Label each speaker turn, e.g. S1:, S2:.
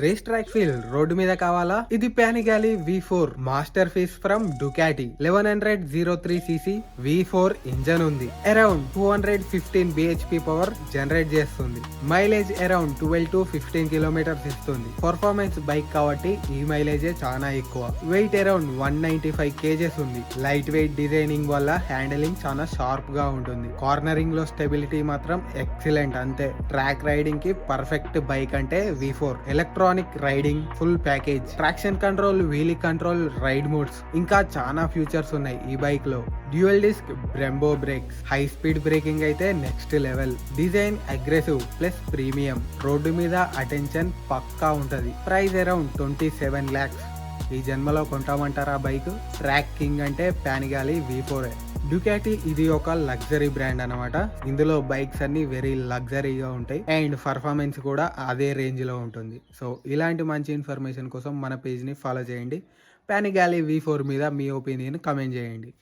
S1: Race track feel road మీద కావాలా? ఇది Panigale V4 masterpiece from Ducati 1103cc V4 engine ఉంది. Around 215 bhp power generate చేస్తుంది. Mileage around 12 to 15 kilometres ఇస్తుంది. Performance bike కాబట్టి ఈ మైలేజే చాలా ఎక్కువ. వెయిట్ అరౌండ్ 195 kgs ఉంది. లైట్ వెయిట్ డిజైనింగ్ వల్ల హ్యాండిలింగ్ చాలా షార్ప్ గా ఉంటుంది. కార్నరింగ్ లో స్టెబిలిటీ మాత్రం ఎక్సలెంట్ అంతే. ట్రాక్ రైడింగ్ కి పర్ఫెక్ట్ బైక్ అంటే V4. Electronic riding full package, traction control, wheelie control, ride modes, ఇంకా చాలా ఫ్యూచర్స్ ఉన్నాయి ఈ బైక్ లో. Dual disc Brembo brakes, high speed braking అయితే next level. Design aggressive plus premium. Road మీద attention పక్కా ఉంటది. Price around 27 lakhs. ఈ జన్మలో కొంటామంటారా బైక్? ట్రాక్ కింగ్ అంటే ప్యానిగాలి V4. డుకాటి ఇది ఒక లగ్జరీ బ్రాండ్ అనమాట. ఇందులో బైక్స్ అన్ని వెరీ లగ్జరీగా ఉంటాయి అండ్ పర్ఫార్మెన్స్ కూడా అదే రేంజ్ లో ఉంటుంది. సో ఇలాంటి మంచి ఇన్ఫర్మేషన్ కోసం మన పేజ్ ని ఫాలో చేయండి. ప్యానిగాలి V4 మీద మీ ఒపీనియన్ కమెంట్ చేయండి.